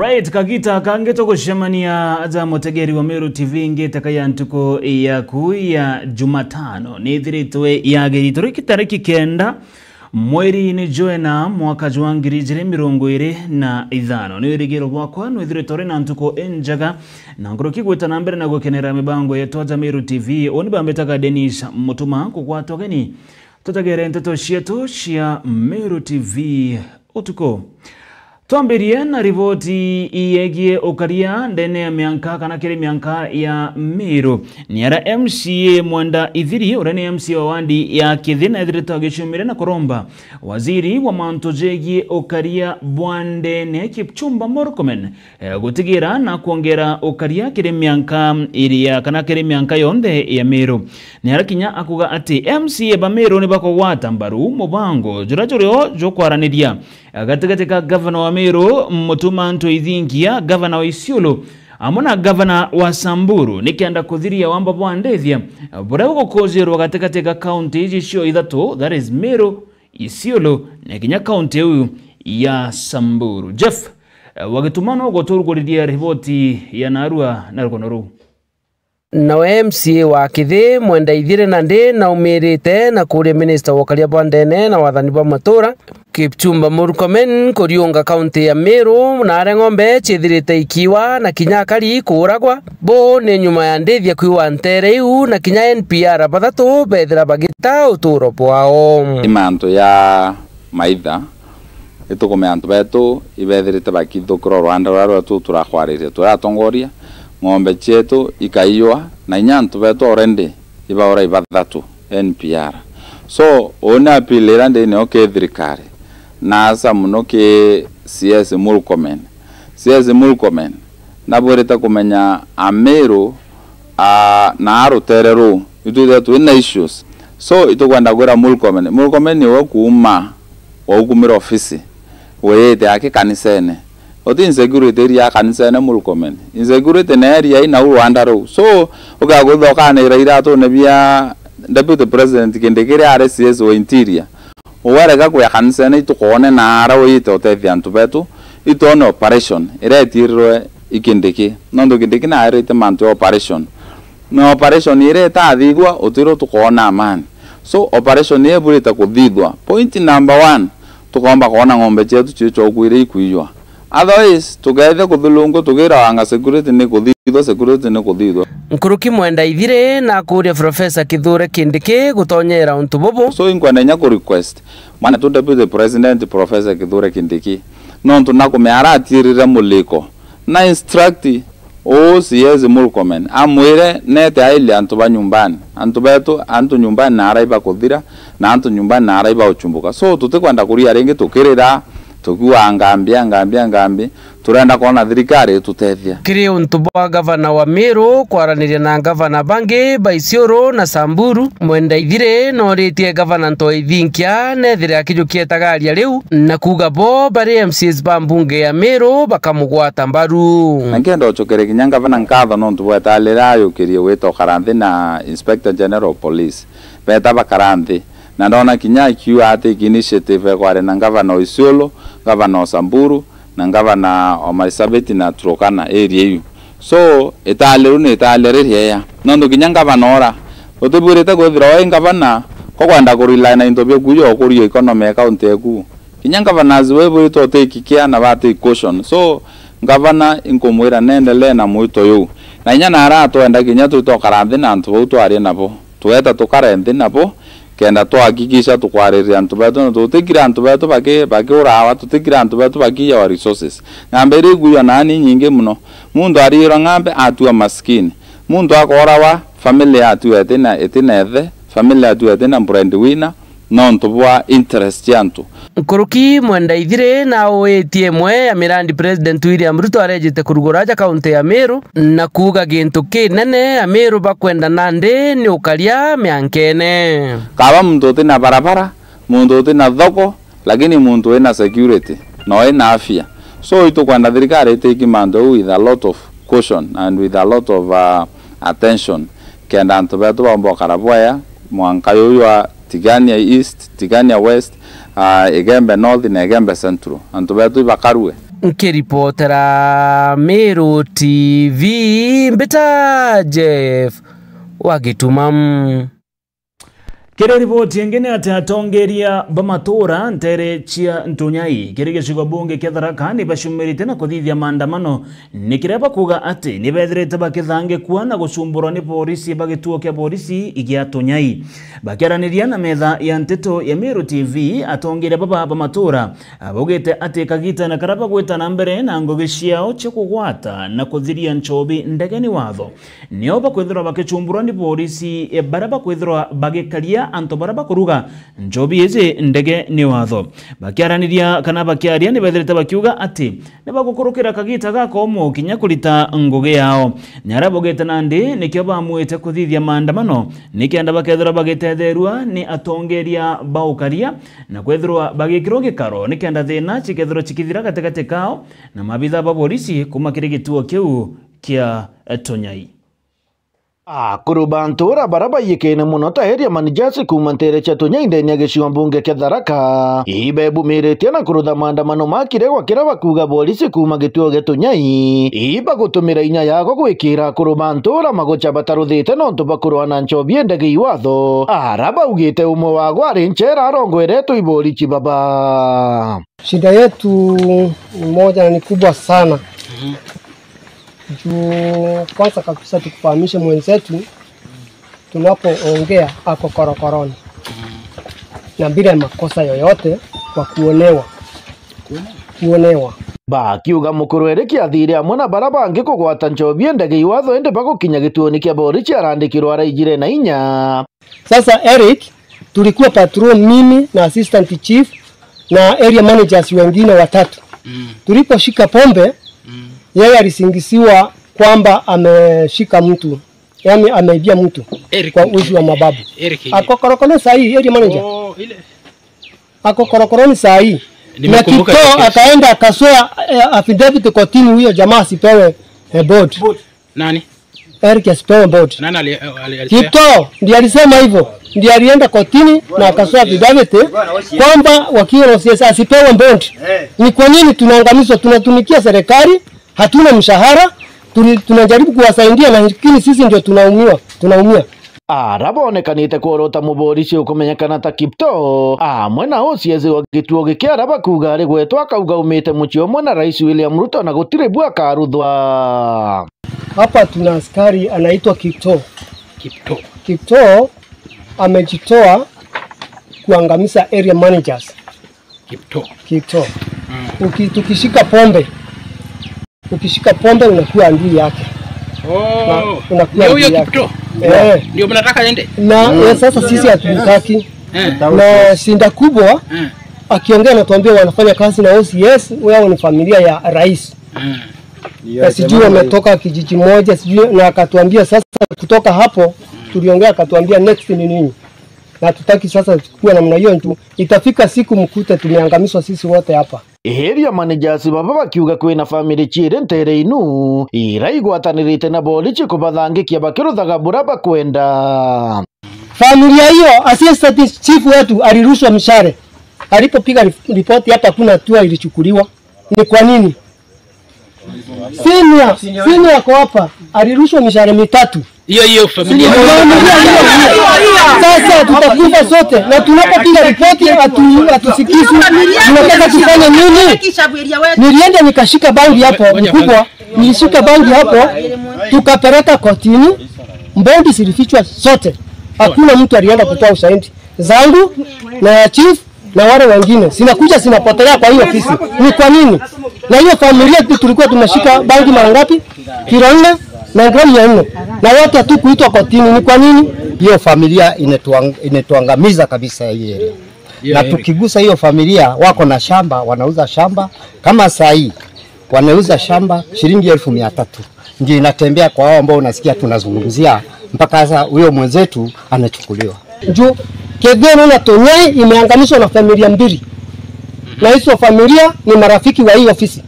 Alright, kagita kangeto kushemania za Motegeri wa Meru TV ngeta kaya ntuko ya kui ya Jumatano ni dhiritwe ya geritoriki tariki kenda mweri ni joena mwaka juangiri jire mirongo ire na idhano ni irigero wakwa ni dhiritore na ntuko enjaga na nguruki kweta nambere na gukenera mibango yetu za Meru TV oni bambetaka Denis Mutuma kukwatu gani tutagere nteto shietu shia Meru TV utuko. Tuambirie na rivoti iyegie okaria ndene ya mianka kana kere mianka ya Meru. Niara MCA Mwanda Ithiri urene MCA wandi ya Kithina Ithirito gishumire na Koromba. Waziri wa Mantojegie okaria Bwandene Kipchumba Murkomen gutigira na kuongera okaria kere mianka iria kana kere mianka yonde ya Meru. Niara kinya akuga ati MCA ba Meru ni bako watambaru mubango jurajureo jokwaraniria gategateka governor wa Meru Mutuma Ntoithingia, governor wa Isiolo amona governor wa Samburu nikianda kuthiria wamba bwandethia bora gukozerwa gategateka county icio ithatu, that is Meru, Isiolo na kinya county uyu ya Samburu. Jeff wagitumano goturuguriria ripoti ya Narua na Rukonoru. Na MCA wa Kithi Mwenda Ithire nandi na umirite na kuria minister wa Karia Bwandene na wathani ba matura Kipchumba Murkomen kuriunga county ya Meru na areng'ombe chithirite ikiwa na kinya kari kuragwa bo ni nyuma ya ndethia kwiwa ntere iu na kinya NPR bathatu bethira bagita uturo bwao imanto ya maitha itukume antu betu ibethirite bakithukura Rwanda rwa turakhwarire turatongoria ng'ombe chetu ikaiwa na nyantu betu already ibaora ibathatu NPR. So ona pilera ndene okethirikari na asa muno ke CS Murkomen na bwereta kumenya Ameru na arutereru itude tu ina issues. So itukwenda gwera Murkomen ni wokuuma wokumira ofisi weyete yake kanisene oti insecurity area kanisene Murkomen insecurity na area ina Rwanda ro. So ukaguthoka na iraira to ne bia deputy president Kindiki RCS wa interior uwarega kwa kanisene itukone na ara wite otethia antu betu itone operation iretirwe ikindiki nondo Kindiki na irete mantu operation no operation ireta athigwa utiro tukona amani. So operation ye burita kuthithwa. Point number 1 tukomba kuona ng'ombe chetu chicho kwire ikuiywa. Otherwise tugethe kuthulungu tugira wanga security ni kuthithwa Nkuruki Mwenda Ithire na kuria Professor Kithure Kindiki gutonyera untu bobo. So inkwenda ku request mana tu deputy president Professor Kithure Kindiki no tunakumeara atirire muliko na instruct CS Murkomen amwire nete aile antu ba nyumbani antu betu antu nyumbani na araiba kuthira na antu nyumbani na araiba uchumbuka. So tutikwenda kuria ringi tukirira tukiwa ngambi turenda kuona thirikari tutethia kiri untu bwa governor wa Meru kwaraniria na governor bangi ba Isiolo na Samburu. Mwenda Ithire no ritie governor Ntoithingia nethire akijukia tagaria riu na kuga bo bari MCs ba mbunge ya Meru bakamugwata mbaru na ngendo chokere kinya governor nkatho no ntubweta alirayo kirie wito Karanthi na Inspector General Police beta bakaranthi na ndona kinya kiwa ate initiative kware na governor Isiolo, governor Samburu na governor Marsabit na Turkana area yu. So etaleru ne etalere ya nondo kinya governor ora otuburete gwithira governor ko kwanda kurila na intobye kuyo okuri economy account eku kinya governor ziwe to take care na bate caution. So governor inkomwira nendele na muito yu na inya na ara to enda kinya to Karanthi na antu to ari nabo tueta to Karanthi nabo kenda to hakikisha tukwarire antu betu no tutikira antu betu baki urawa tutikira antu betu baki ya resources ngambere guya nani nyinge muno mundu arira ngambe atua maskini mundu akorawa family atu etina ethe family atu etina brand winner no ntubwa interest yantu. Nkuruki Mwenda Ithire na oetie mwe ya mirandi president William Ruto arejete kuruguraja county ya Meru na kuga gintu kinene ya Meru bakwenda nandi ni ukaria miankene kaba mundu tina barabara mundu tina thoko lakini mundu ena security no ena afya. So itukwenda thirikari take mando with a lot of caution and with a lot of attention kenda antu betu bombo karabwaya mwankayo wa Tigania East, Tigania West, Egembe North na Egembe Central. Antu betu bakarue. Nkiripotera Meru TV mbita Jeff Wagitumam. Kere ripoti yengine ati atongeria bamatora ntere chia Ntunyai kirige shigwa bunge kia Tharaka ni bashumiri tena kuthithia maandamano nikireba kuga ati nibethirite bakithange kuwa na gucumburwa ni polisi bagituo kia polisi igia Ntunyai bakiaraniria na metha ya nteto ya Meru TV atongeria bamatora abugite ati kagita na karaba gwita mbere na ngugi ciao cia kugwata na kuthiria nchobi ndegeni watho nio bakwithirwa bakichumburwa ni polisi baraba kwithirwa bagikaria anto baraba kuruga njobi eze ndege ni watho bakiaraniria kana bakiaria ni bethirite bakiuga ati ne bagukurukira kagita gakomo kinya kulita ngugi yao nyarabogete nandi nikyo bamwete kuthithia maandamano nikianda bakethira bagetherua ni atongeria baukaria na kwethirwa bagikiro gikaro nikianda thina chikethiro chikithira katikati kao na mabitha ba polisi kuma kirigituo kiu kia Ntunyai. Kurubantura baraba yikene muno taheria manijasi kumantere cha Ntunyai ndeni ya gicigo mbunge kia Tharaka ibebu miretie na kurutha maandamano makiregwa kira bakuga polisi kuma gituo gia Ntunyai iba gutumira inya yago gwikira kurubantura magocha bataruthite nontu bakurwana nchobi ndege iwatho araba ugite umwe wago ari nchera arongweretwo iborichi baba. Shida yetu ni moja na ni kubwa sana. Juu kwanza kabisa tukufahamishe mwenzetu tunapoongea ako korokoroni na bila makosa yoyote kwa kuonewa bakiuga mukuru eriki athire amwe na baraba angi kugwata nchobi ndege iwatho ende bagukinya gituoni kia polisi arandikirwo araijire na inya. Sasa Eric tulikuwa patrol mimi na assistant chief na area managers wengine watatu. Tuliposhika pombe yeye alisingisiwa kwamba ameshika mtu, yani ameibia mtu kwa uzi wa mababu. Ako korokoroni saa hii area manager. Ako korokoroni saa hii. Na Kipto akaenda akasoa affidavit kotini huyo jamaa asipewe board. Nani? Eric asipewe board. Nani Kipto ndiye alisema hivyo. Ndiye alienda kotini na akasoa affidavit kwamba wakili sasa asipewe board. Ni kwa nini tunaangamizwa? Tunatumikia serikali, hatuna mshahara, tunajaribu kuwasaidia na lakini sisi ndio tunaumia. Arabonekanite kurota muborisi ukumenyekana ta Kipto amwe na ocieze wa gituo gikia araba kuga ari gwetwa akauga umite muci omwe na Rais William Ruto na gutire bwa karuthwa. Hapa tuna askari anaitwa Kipto amejitoa kuangamiza area managers. Kipto. Tukishika pombe unakuwa adui yake. Unakuwa adui yake. Ndio mnataka ende? Na sasa sisi hatutaki. Na shinda kubwa akiongea anatuambia wanafanya kazi na OCS, wao ni familia ya rais. Sijui wametoka kijiji moja, sijui, na akatuambia sasa kutoka hapo tuliongea akatuambia next ni nini. Na tutaki sasa kuwa namna hiyo tu. Itafika siku mkute tumeangamizwa sisi wote hapa. Area managers baba bakiuga kwina family chire ntere inu iraigwatanirite na polisi kubathangikia bakiruthaga buraba kwenda. Familia hiyo assistant chief wetu alirushwa mshare. Alipopiga ripoti hapa kuna hatua ilichukuliwa. Ni kwa nini? Senior yako hapa alirushwa mishahara mitatu. Hiyo familia. Sasa tutakufa sote na tunapopiga ripoti atusikizi. Tunataka tufanye nini? Nilienda nikashika bangi hapo mkubwa, nilishika bangi hapo tukapeleka kotini. Mbondi zilifichwa sote. Hakuna mtu alienda kutoa ushahidi zangu na chief na wale wengine. Sinapotelea kwa hiyo ofisi. Ni kwa nini? Na hiyo familia tulikuwa tunashika bangi mara ngapi? Kilo 4 na gramu 4. Na wote hatukuitwa kotini. Ni kwa nini? Hiyo familia inetuangamiza kabisa hiyo. Na tukigusa hiyo familia wako na shamba, wanauza shamba kama saa hii. Wanauza shamba shilingi 1300. Ndio inatembea kwa wao ambao unasikia tunazungumzia mpaka sasa huyo mwenzetu anachukuliwa. Juu Kegeno na Ntunyai imeangamizwa na familia mbili. Na hizo familia ni marafiki wa hii ofisi.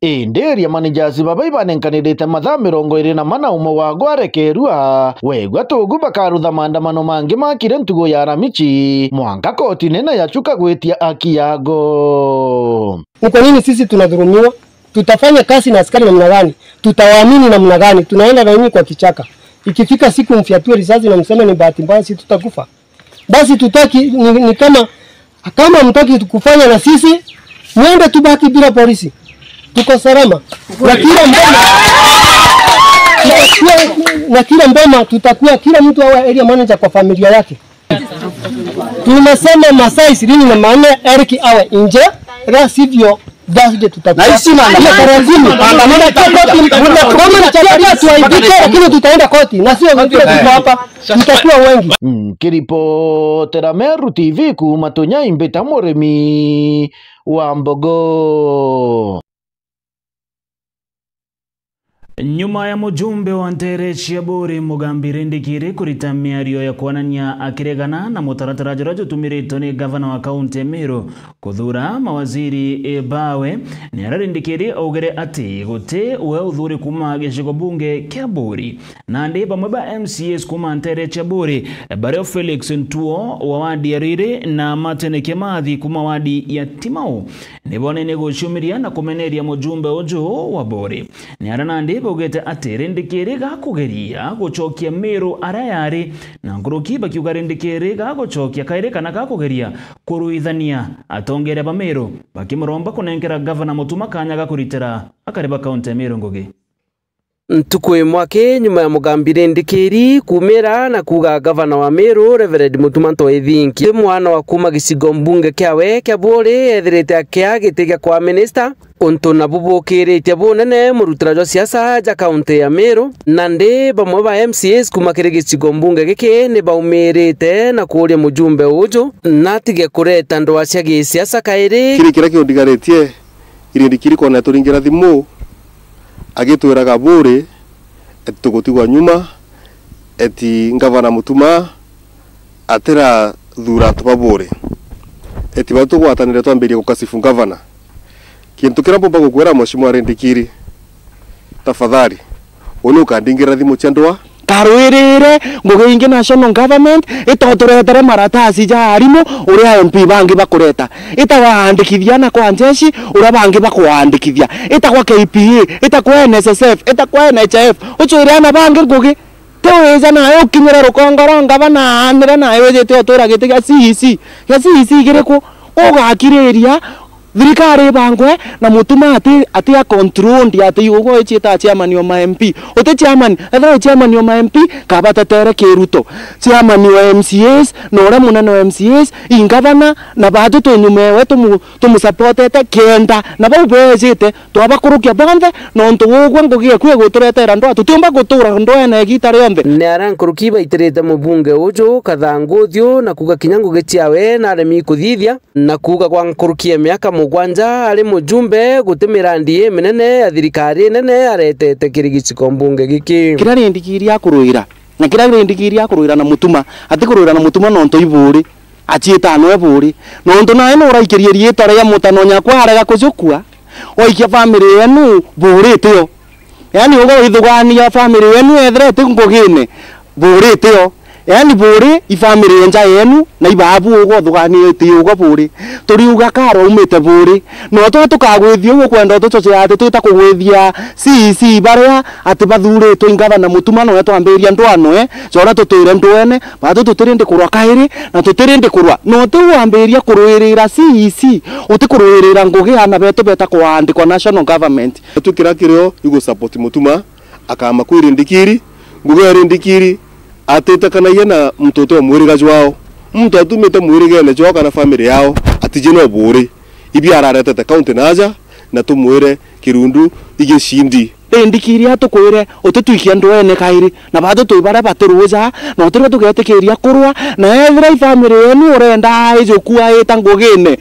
Ĩndĩ managers baba ibanenkanĩrĩte mathaa 24 umo wa gwarekerua wegwa tũgu bakarutha maandamano mangĩ makire ntugo ya Aramichi mwanka koti nene yachuka gwetia haki yago. Kwa nini sisi tunadhulumiwa? Tutafanya kazi na askari namna gani? Tutawaamini namna gani? Tunaenda na nyinyi kwa kichaka. Ikifika siku mfiatue risasi na mseme ni bahati mbaya, si tutakufa. Basi tutaki ni kama mtaki kufanya na sisi, mwende tubaki bila polisi. Tuko salama. Na kila mboma tutakuwa kila mtu awe area manager kwa familia yake. Tunasema masaa 24 Eric awe nje, la sivyo basi tutakuwa. Na hisi lakini tutaenda koti na sio tuko hapa. Tutakuwa wengi. Kiripotera Meru TV kuma Tunyai Mbita Murimi wa Mbogo. Nyuma ya mujumbe wa Ntere Chiaburi Mugambire Ndikiri kurita miario ya kuonania akiregana na mutaratara jarajo tumirito ni gavana wa kaunti Meru kuthura mawaziri bawe ni arari Ndikiri augere ati gute we uthuri kuma gicigo bunge kia Buri na ndi pamwe ba MCAs kuma Ntere Chiaburi Bareo Felix Ntuo wa wadi ya Riri na Martin Kimathi kuma wadi ya Timau ni bone negotiumiria na kumeneria mujumbe ujo wa Buri ni arana ndi bogete ati Ndikiri gakugeria gucokia Meru arayari na nguruki bakiuga Ndikiri gagucokia kaire kana gakugeria kuruithania atongere ba Meru bakimuromba kunengera gavana Mutuma kanya gakuritira akareba kaunti Meru Ngugi. Ntukwe mwake nyuma ya Mugambire Ndikiri kumera na kuga gavana wa Meru Reverend Mutuma Ntwethinki mwana wa kuma gicigo mbunge kiawe kia Buri ethirite akia gitiga kwa minister untu na bubukiritie bunene murutira jwa siasa ja kaunti ya Meru na ndi bamwe ba MCAs kuma kiri gicigo mbunge giki ni baumirite na kuria mujumbe uju na tige kureta ndwa cia gisiasa kairi kiri kira kiundigaritie Ndikiri kona turingira thimu agitwiraga Buri eti tugutigwa nyuma eti gavana Mutuma atira thura tuba Buri eti batugwatanire twambirie gukasifu gavana kintu kira bomba gukwira mheshimiwa Ndikiri tafadhali unuka ndingira thimu chandwa karwirire ngugingi national government itoturetere maratasi ja arimu uria MP bangi bakureta itawaandikithia na kwa njeshi uria bangi bakwandikithia itakwa KPA itakwa NSSF itakwa NHF uchuiria na bangi ngugi teweza nayo ukinyira rukongoronga bana anire nayo wejete otura gitiga CEC ya CEC giriko ugakiriria thirikari bangwe na Mutuma ati a control ndi ati ugo ichita chairman wa MP uti chairman etho chairman wa MP kabatetere Kiruto chairman wa MCAs nora munene wa MCAs ingavana na batu tunyumewe tumusupportete kenda na baubejete twabakurukia bonthe no ntugugwe ngugie kwe guturetera ndo tutumba gutura ndo ene gitare yombe ne arankuruki baitirite mubunge uju kathanguthio na kuga kinyangu gichiawe na aremi kuthithia na kuga kwa nkurukia miaka mugwanja ari mujumbe gutimira ndie menene ya thirikari nene aretete kirigiciko mbunge giki kira Ndikiri akuruira na kira Ndikiri akuruira na Mutuma ati kuruira na Mutuma no nto Iburi achieta no Iburi no nto na eno uraikirie rietare ya mutano nyakwa arega kucukua oikia family yenu Buri tio yani ugo ithugania family yenu ethrete ngugine Buri tio yani Buri ifamily nja yenu na ibabu ugo thugani ti ugo Buri turiuga karo umite Buri no to tukagwithio ugo kwenda tucoce ati twita kugwithia CEC baria ati bathuritwo ingavana Mutuma no twambiria ndwano cora tutire ndwene batu tutirinde kurwa kairi na tutirinde kurwa no tuambiria kurwirira CEC uti kurwirira ngugi ana betu beta kuandikwa national government tukira kirio yugo support Mutuma akama kwiri Ndikiri ngugi Ndikiri atete kana yena mtoto mwiriga jwao mtu atumite mwirigene jwao kana family yao atijeno Buri ibi araretete county naja na tumwire Kirundu igishindi Ndikiri atukwire ututuikia ndwene kairi na bado tuibara baturuja no turi tugetekeria kurwa na every family yenu urenda ijukua etangogene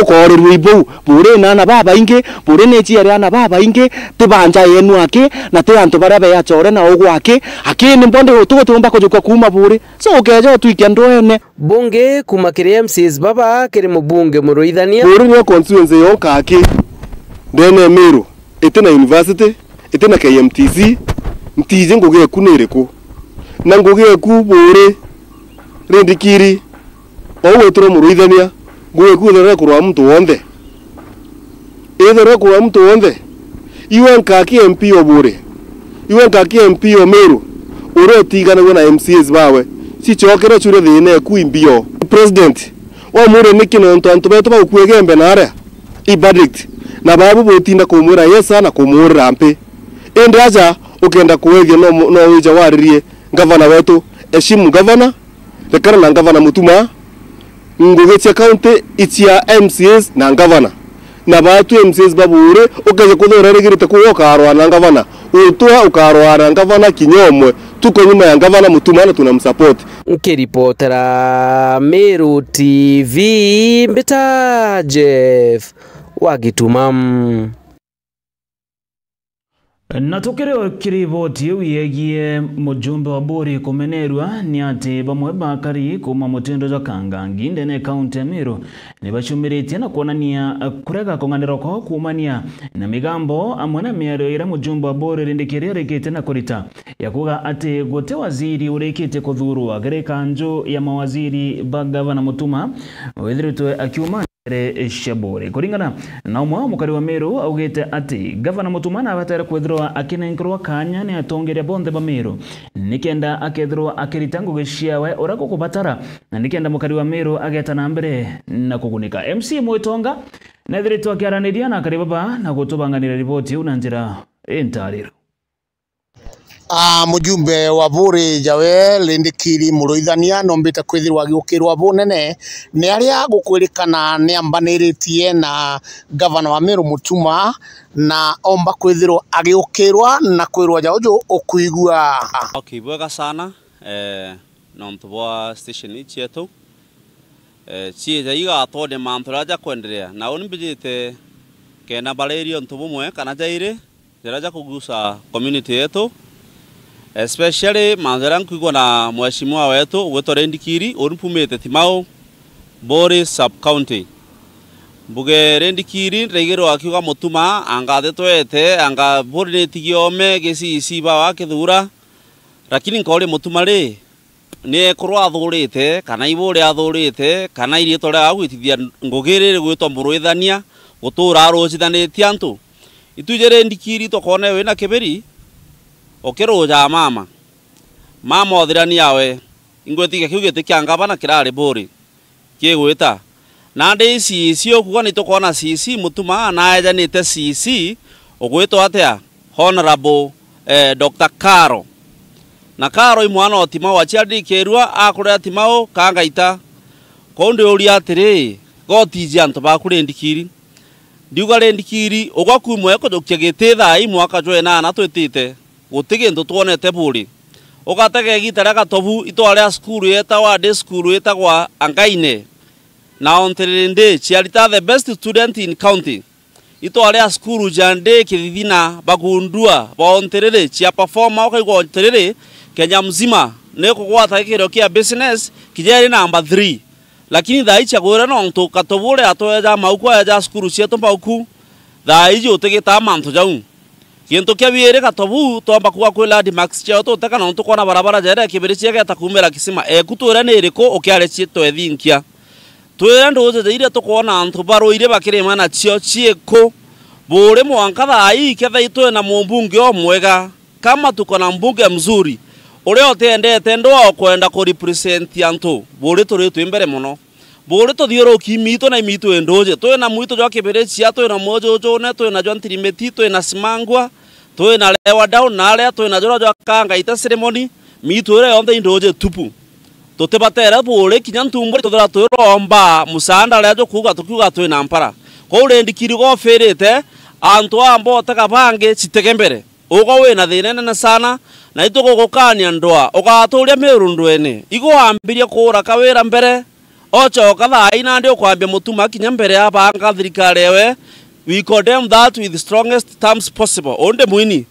ukorirwe ibu Buri na baba inge Buri ne chiere na baba inge tibanja yenu ake na te antu bara ya chore na ogwake akini mbonde ututumba kujuka kuma Buri so ukeje tuikia ndwene bunge kuma kiri MCs baba kiri mubunge muruithania Buri ni constituency yonka ake ndene Meru itena university itena KMTC ntije nguge kunireko na nguge ku bore rendikiri owe tro muruithania nguge ku thera kurwa mtu wonde ethera kurwa mtu wonde iwe nkaki MP obore iwe nkaki MP Meru uro tigana na MCs bawe si chokera chure thine ku imbio president wa mure nikino ntantu beto ba kuegembe nare ibadict na babu botinda kumura yesa na kumura ampe endaja ukenda kuwethia no wija waririe gavana wetu eshimu gavana rekana na gavana mutuma ngugetia county itia MCs na gavana na batu MCs babure ukaje kuthora regirite kuwoka arwa na gavana utwa ukarwa na gavana kinyomwe tuko nyuma ya gavana mutuma na tunamsupport. Nkiripotera Meru TV Mbita Jeff Wagitumam. Na tukireo kiriboti uyegie mujumbe wa bori kumenerwa ni ati bamwe bakari kuma mutendo za kangangi ndene kaunti ya Meru ni bashumirite na kuonania kurega konganiro ko kumania na migambo amwe na miario ira mujumbe wa bori rindikirire kite na kurita yakuga ati gote waziri urekite kuthurwa gere kanjo ya mawaziri bagavana mutuma wethiritwe akiuma Shabore kuringana na umwe mukari wa Meru augite ati gavana mutuma na abatera kwethirwa akinenkerwa kanya ni atongeria bonde ba Meru nikenda akethirwa akiritango geshiawe urako kubatara na nikenda mukari wa Meru ageta na mbere na kugunika MC Mwitonga na thiritwa kiaraniria na karibaba na gutubanganira ripoti una njira entariro. Mujumbe wa buri jawe lindikiri muruithania nombita kwithirwa giukirwa bunene ni aria gukwirikana ni ambaniritie na gavana wa Meru Mutuma na omba kwithirwa agiukirwa na kwirwa jaujo okuigua. Okay, bwega sana no mtubwa station ichi yetu chiza iga atode manthuraja kwendelea na unimbijite kena balerio ntubumwe kana jaire jaraja kugusa community yetu especially manzaran kuigwa na mheshimiwa wetu Gweto Rendikiri urupumete Timau Bori sub county buge Rendikiri regero akiuga Mutuma anga twete anga bori netigiome gesi isiba wake thura lakini nkole Mutuma ri ni kurwa thurite kana ibore athurite kana irie tore agwitithia ngugirire gwitwa muruithania gutura arocithanitie antu ituje Rendikiri tokone wina kiberi okeroja mama othirani yawe ingwetika kiugete kiangaba na kirari bori kigwita na ndi icio kuga ni tukona CC Mutuma na ejanite CC ogwitwa atia Honorable Dr. Karo na Karo imwana otima wachiadi kerua akuria timao kangaita konde uri atiri gotiji antu bakurendikiri ndiuga Rendikiri ogwakumwe ko dokia getitha imwaka jwe na twitite gutige ndo tuonete buri ugatege gitara gatobu itware skuru yetawa de skuru yetagwa Angaine na onterende chiarita the best student in county itware skuru jande kithina bagundua baonterere chia performa okaigwa onterere Kenya mzima neko gwata kiro kia business kijeri number 3 lakini dhaicha gwera no nto katobure atoya mauku ya skuru cieto mauku dhaiji utegeta manto jau kintu kia biere katobu tomba kuwa kwela di max chao to taka no tukona barabara jere kibiri ciake takumera kisima kutura ne riko okiare cieto ethinkia twera ndoze zeire tukona antu baro ire bakire mana cio cieko bure mwanka thai ketha itwe na mumbunge omwega kama tuko na mbunge mzuri ule otendete ndo kwenda ko represent antu bure turi twimbere muno bure to thioro kimito na imito endoje twe na muito jo kibere cia twe na mojo jo ne twe na jo ntirimeti twe na simangwa twe na lewa down na le twe na jo jo kanga ita ceremony mito re onde endoje tupu totebatera bure kinyantumbo tothora twe romba musanda le jo kuga twe na mpara ko Rendikiri go ferete antu ambo takabange citekembere ugo we na thinene sana na itugo gukania ndoa ugaturia Meru ndwene igo ambiria kura kawira mbere ochoka thai na ndio kwambia Mutuma kinya mbere ya banga thirikari ewe we condemn that with the strongest terms possible onde muini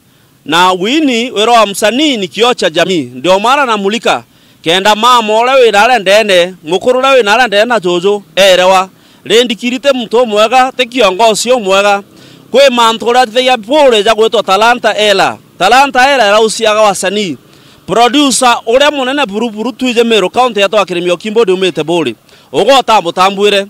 na wini wero amsanii ni kiocha jamii ndio mara na mulika kenda mama ole we nale ndene mukuru we nale ndene na jojo erewa Rendikiri te mtu mwega te kiongozi mwega kwe mantora theya pole ja gwetwa Talanta Ela rausiaga wasanii producer ure munene buruburu twije Meru county yatwa Kirimio Kimbodi umete bori ugo tambwire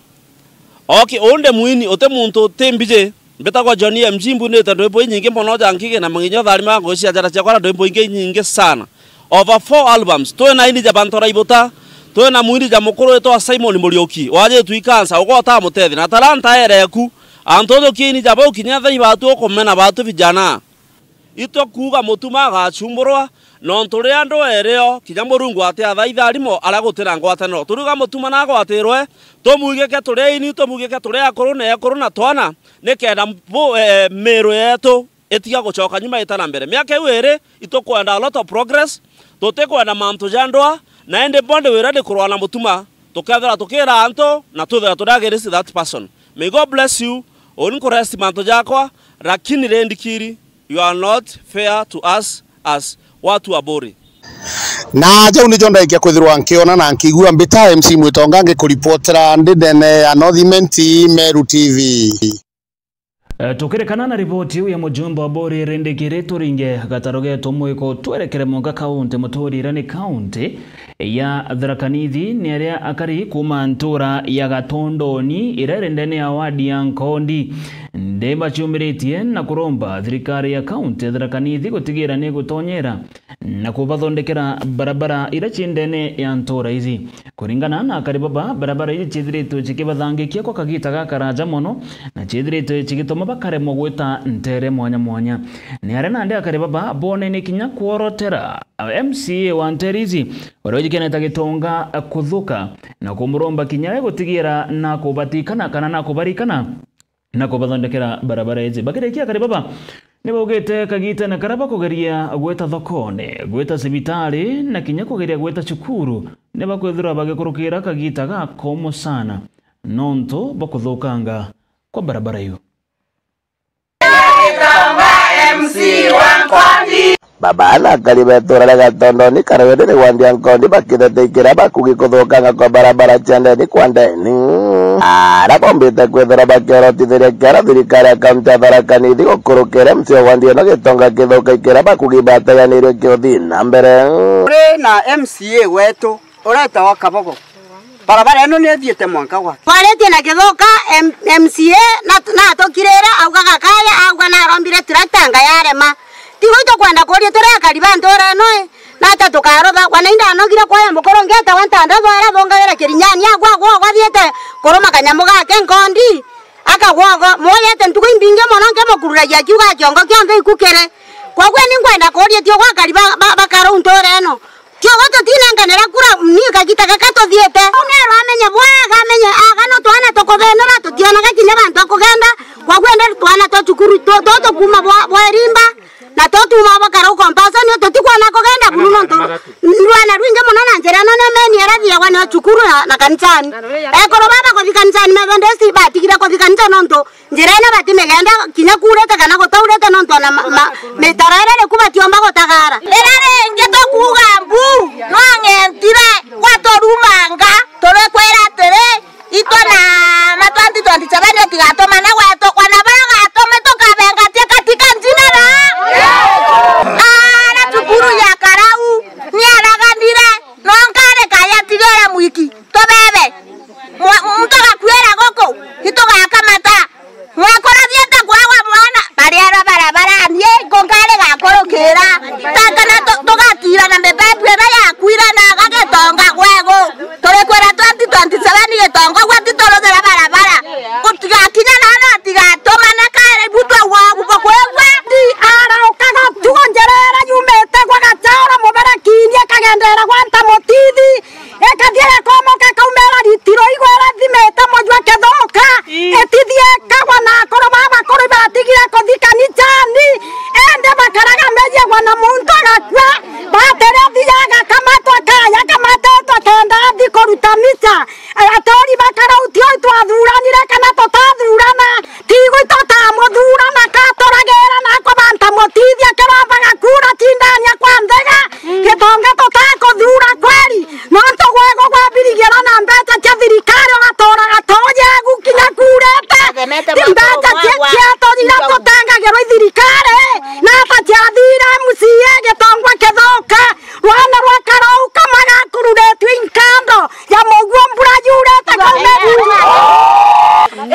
okay onde muini ote muntu tembije betagwa Johnny MG mbunete ndwimbo nyingi mbono jankige na manginyo thari mango cia jara cia kwara ndwimbo nyingi sana over 4 albums twena ini jabantora ibota twena muini ja mukuru etwa Simon Murioki waje tuikansa ugo tamutethi na Talanta Ela yaku antodo kini jabo kinya thai batu okomena batu vijana ito kuga mutuma gachumburwa nontore ando ereo kinya murungu ate athaitha arimo aragutira ngwatano turuga mutuma na gwatirwe tomugeke turi ini tomugeke turi akuru na twana nikenda Meru yetu etiga gucoka nyuma itana mbere miaka iwere itokwenda a lot of progress tutekwenda mantu jandwa na ende bonde wera de kurwana mutuma tukethera tukira anto na tuthera tudagerisi that person. May God bless you. Onkuresti manto jakwa lakini rendikiri you are not fair to us as watu abori. Na jau ni jonda ikia kwithirwa nkiona na nkigua mbita MC Mwitonga ngikuripotera ndene ya Northimenti Meru TV. Tukirekana na ripoti ya mujumba wa bori rendekire turinge gataroge tomwiko twerekere monga kaunti muturira ni kaunti ya Tharaka Nithi ni aria akari kuma ntura ya Gatondoni irerendene ya wadi ya Nkondi ndemba chumiritie na kuromba thirikari ya kaunti ya Tharaka Nithi gutigira ni gutonyera na kubathondekera barabara ira chindene ya ntura izi kuringana na akari baba barabara izi chithiritu chikibathangikia kwa kagita gakaraja mono na chithiritu chigitoma bakare mogweta ntere mwanya ni arena ande akari baba bone ni kinya kuorotera MCA wa Nterizi warojikena tagitonga kuthuka na kumuromba kinya gutigira na kubatikana kana na kubarikana na kubathondekera barabara izi bakirekia akari baba nibogete kagita na karaba kugeria gweta thokone gweta sibitari na kinya kugeria gweta cukuru nibakwithira bagikurukira kagita gakomo sana nonto bakuthukanga kwa barabara hiyo. Baba ala kalibetura Gatondoni karawedere wandia Nkondi bakithathikira bakugikuthukanga kwa barabara chandeni kwa ndeni arabombite kwithira bakiorotithiria kiara thirikari ya kaunti ya Tharaka Nithi gukurukira mcio wandia no gitonga kithuka ikira bakugibateganirio kiuthi na mbere uri na MCA wetu ureta wa Kabogo barabara eno ni thiete mwanka wa kwaretie na kithuka MCA na tokirera augaga kaya auga na rombire tiratanga yarema tigoito kwenda kuria tureka libandora no na tatukarotha wanainda anogira kwa mukoro ngeta wantanda bara thongagera kirinyani agwa gwathiete koroma kanyamu gake Nkondi akagwaga moyete ntuko imbinge mono ngemukururagia kiuga kiongo kionde ikukere kwa gwe ni ngwenda kuria tio gwa kali bakaro ntore no tio goto tinenganera kura ni kagita gakato thiete unero amenye bwaga amenye aga no twana tokobenera tutiona gakinya bantu kugenda kwa gwende twana tochukuru toto kuma bwarimba na totu mabakara ukompasa ni totikwa na kugenda buruno nto ndwana rwinge monana njera none meni arathia wana chukuru na kanisani ekoro baba ko kanisani mebende si batikira ko kanisani nonto njera na bati megenda kinya kurete kana ko taurete nonto na metarare le kuba tiomba ko tagara erare ngeto kuga mbu nongentire kwatorumanga tore kwera tere itona ma 2027 tigatoma na gwato kwa na baga atome tokabenga tia katika njinara ara chukuru ya karau ni aragandire nonkare kaya tigera mwiki tobebe mtoka kwera goko itoka akamata mwakora thieta kwawa mwana bariara barabara nie konkare gakorokera takana togatira na mbebebwe na yakwira na gagetonga gwego tore kwera 2027 getonga gwati torozera barabara kutiga kinya nana tiga toma na kare butwa wabu bokwewe di ara okaga tugonjerera yumete kwa gachara mobera kinya kagendera gwanta motithi ekathiera komo kakaumera ritiro igwera thimete mojwa kethoka etithie kagwa na koro baba koro batigira kothikani chani ende bakaraga meje wana muntu agakwa batere thiaga kamatwa kaya kamatetwa kenda athi koruta micha atori bakara utio twathurani kana tutathurana tigo tutamuthurana katoragera na kobanta motithia keramba gakura tindania kwa ndega getonga tutakuthura karau kamana kurude twinkando ya mogwo mbura yurete kaumeru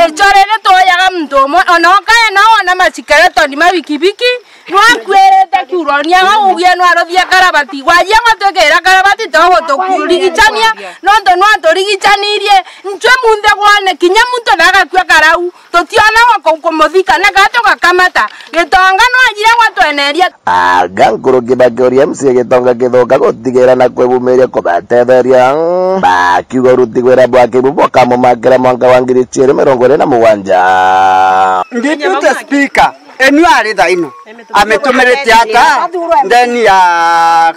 echorere toyaga mntomo onokaya naona masikarato ni mabikibiki nwakwirete kiuronia ugie nwarothia karabati wajia ngotokera karabati togo tokurigicania nonto nwatorigicanirie ncwe munthe gwane kinya muntu nagakua karau totiona wakomuthika na gato gakamata gitonga nwajire gwatweneria agankuru kibakoria msie gitonga githoka gutigera na kwebumiria kubatetheria bakiuga rutigwira bwake buboka mumakira mwaka wa 2027 Deputy Speaker enu ari thaino ametumirite ata ndeni ya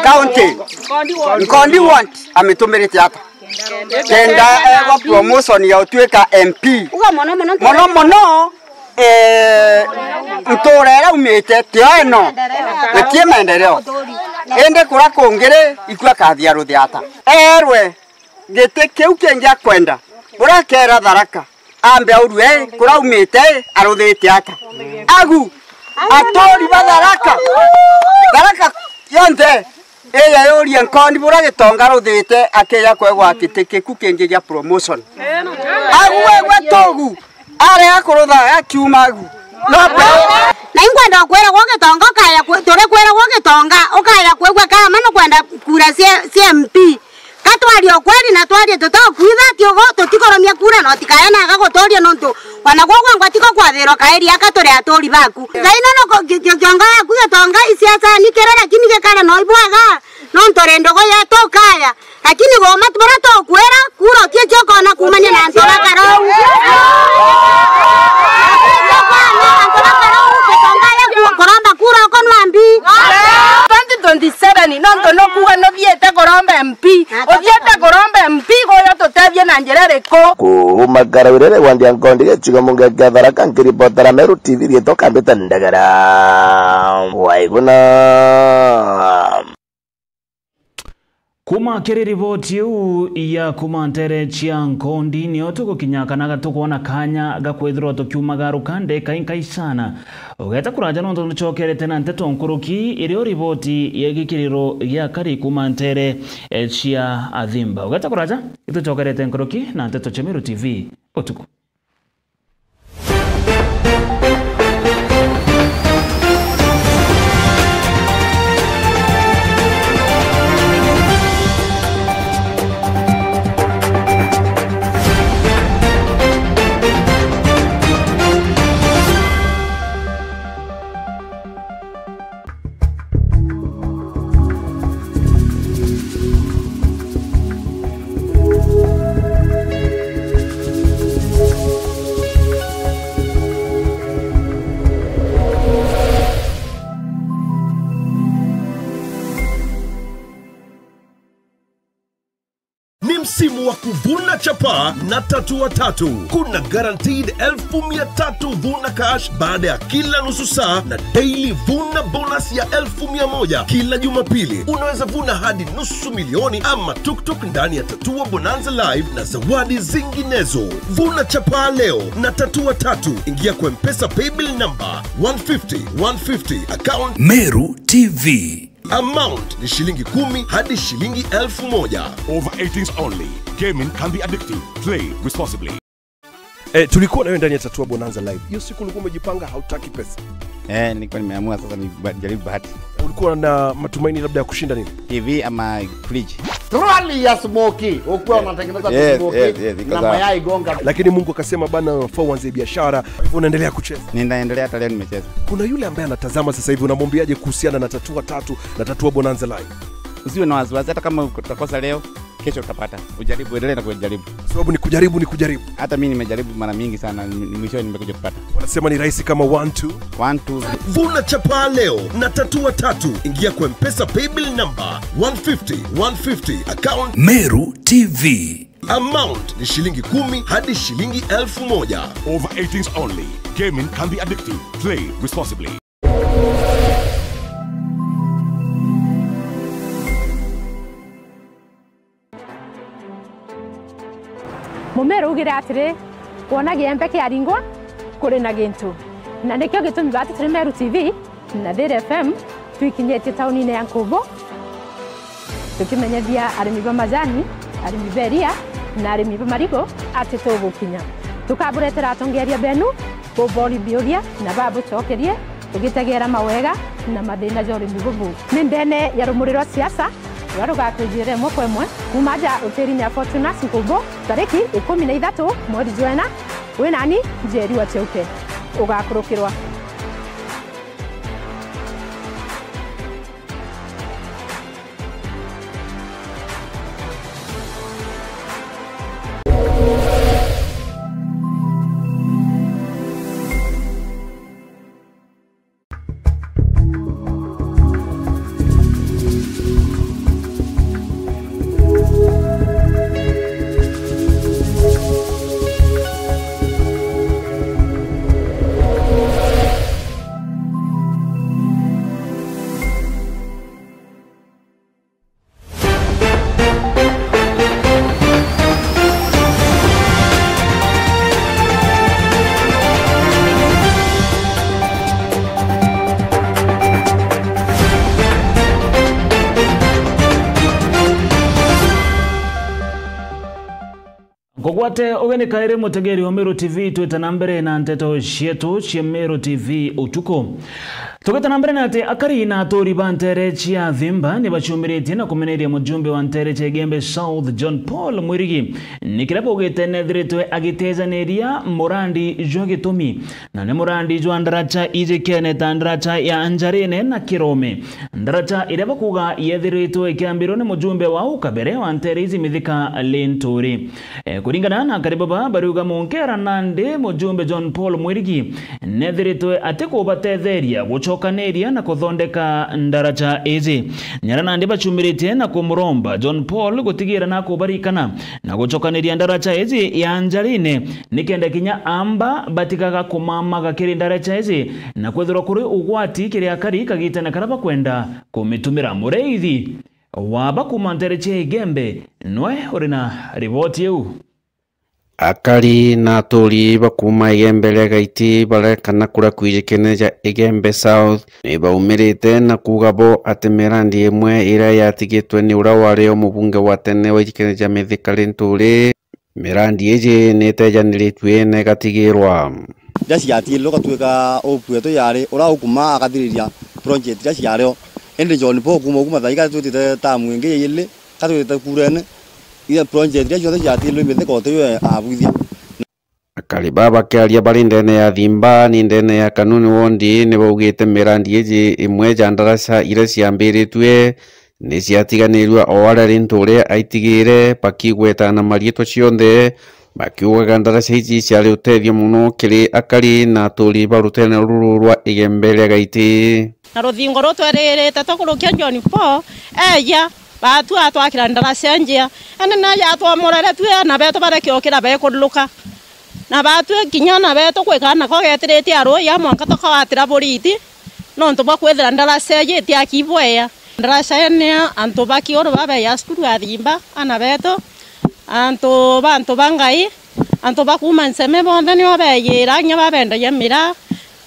county Nkondi want ametumirite ata kenda wa promotion ya utweka MP mono ntorera umite tiano etie maendeleo ende kura kongere ikwa kathia ruthiata erwe gite kiu kenja kwenda burakera Tharaka ambe urwe kura umite aruthite ata agu atori Tharaka yonde eya yori Nkondi bura gitonga ruthite akeya kwegwa kitike ku kenje ya promotion agu wewe togu are akurutha akiumagu na ingwenda kwera gwa gitonga kaya tore kwera gwa gitonga ukaya kwegwa kama no kwenda kura CMP katwari okweri na twari tutokuitha tiogo tutikoromia kura no tikaya na gagotoria nonto wana gwa ngwatiko kwathero kaeri akatore atori baku zaino no gitonga yaku gitonga isiasa nikera lakini gekara no ibwaga nonto rendogo ya tokaya lakini goma tubara tokwera kura tie chokona kumanya na ntola karau 2027 nonto no kuga no biete korombe MP obiete korombe MP goyo totebye na njerereko kumagara wirere wandia Nkondi gechigo munga kya Tharaka nkiripotera Meru TV gitoka mbeta ndagara waiguna kuma kiri riboti yu ya kuma ntere chia Nkondi niyo tugukinyakanaga tukuona kanya gakwithirwa tukiumagaruka ndeka inkaisana ugeta kuraja nondo nchokerete na nteto nkuruki irio riboti ya gikiriro ya kari kuma ntere chia Athimba ugeta kuraja ituchokerete nkuruki na nteto cha Meru TV otuku. Msimu wa kuvuna chapa na tatua tatu. Kuna guaranteed 1,300 vuna cash baada ya kila nusu saa na daily vuna bonus ya 1,100 kila Jumapili. Unaweza vuna hadi nusu milioni ama tuktuk ndani ya Tatua Bonanza Live na zawadi zinginezo. Vuna chapa leo na tatua tatu. Ingia kwa M-Pesa paybill number 150 account Meru TV. Amount ni shilingi 10 hadi shilingi 1,000. Over 18s only. Gaming can be addictive. Play responsibly. Tulikuwa na wewe ndani ya Tatua Bonanza Live. Hiyo siku ulikuwa umejipanga hautaki pesa. Nilikuwa nimeamua sasa nijaribu bahati. Ulikuwa na matumaini labda ya kushinda nini? TV ama fridge. Troli ya smoky. Ukuwa unatengeneza smoky na mayai gonga. Lakini Mungu akasema bana unafaa uanze biashara. Hivyo unaendelea kucheza. Ninaendelea hata leo nimecheza. Kuna yule ambaye anatazama sasa hivi, unamwambiaje kuhusiana na Tatua tatu na Tatua Bonanza Live? Usiwe na wasiwasi, hata kama utakosa leo, kesho utapata. Ujaribu, endelea na kujaribu. Sababu ni kujaribu. Hata mimi nimejaribu mara mingi sana, mwisho nimekuja kupata. Wanasema ni rahisi kama 1 2. Vuna chapa leo na Tatua tatu. Ingia kwa M-Pesa paybill number 150 account Meru TV. Amount ni shilingi 10 hadi shilingi 1,000. Over 18s only. Gaming can be addictive. Play responsibly. Mumero ugire atiri wona giembe kiaringwa kuri na gintu na nikyo gitumi bati turi Meru TV na Thiri FM twikinyetie tauni-ini ya Nkumbu tukimenyethia arimi ba majani arimi beria na arimi ba marigo ati tugukinya tukaburetera atongeria benu bobori bioria na babu chokerie tugitegera mawega na mathina jori mugubu nindene ya rumuriro siasa rugakujire mokwemwe kumaja uterinya Fortuna Sikubo tariki 13 mwezi Jwana wenani njeri wa cheuke ugakurukirwa Kogwate ogeni kaire mutegeri wa Meru TV tweta nambere na nteto cietu cia Meru TV utuko. Tugeta nambere na ati akari na atori ba ntere cia thimba ni bachumirite na kumeneria mujumbe wa ntere cia Gembe South John Paul Mwirigi nikirapo ugete nethiritwe agitezaniria Murandi jwa Gitumi na ne Murandi jwa ndaracha ije Kenneth ndaracha ya Anjarine na Kirome ndaracha ireba kuga yethiritwe kiambiro ni mujumbe wa ukabere wa ntere izi mithika Lenturi kuringana na karibaba baruga munkera nande mujumbe John Paul Mwirigi nethiritwe atiko batetheria gucokaneria na kuthondeka ndaracha izi nyara nande bachumirite na kumuromba John Paul gutigira na kubarikana na gucokaneria ndaracha izi ya Anjarine nikende kinya amba batikaga kumamaga kiri ndaracha izi na kwethirwa kuri ugwati kiri akari kagitana karaba kwenda kumitumira mureithi waba kumantere cia Gembe nwe urina riboti yu akari na atori bakuma Igembe Legaiti barekana kura kwijekeneja Igembe South ni baumirite na kugabo ati mirandi imwe ira yatigitwe ni ura wari omubunge wa tene wijekeneja mithika Lenturi mirandi iji ni tejaniriitwe na gatigirwa jaciatie lokatwika opweto yari ura ukuma akathiriria project jaciario ende John Paul kuma thaiga tutite tamwenge yele katwite kurene iya project jacio jaciatie lo mithika oteyo abuthia akari baba kiaria bari ndene ya thimba ni ndene ya kanuni wondi ni baugite mirandi iji imwe ja ndaraca ira ciambiritwe ni ciatiganirwa o ara Lenturi aitigire bakigwetana marietwa cionthe bakiugaga ndaraca iji ciari utethio muno kiri akari na atori barutene ruru rwa Igembe Legaiti na ruthingo rutweririte tukurukia John Paul eya batu atwakira ndaraca njia ene na ya twamurere twe na beto barekiokira bekuluka na batu kinya na beto kwekana ko getirite aro ya mwanka tukawatira boriti no ntuba kwethira ndaraca yiti akibweya ndaraca ene antu bakioro babe ya skuru athimba ana beto antu bangai antu bakuma nseme bonthe ni babeyira nya babenda yamira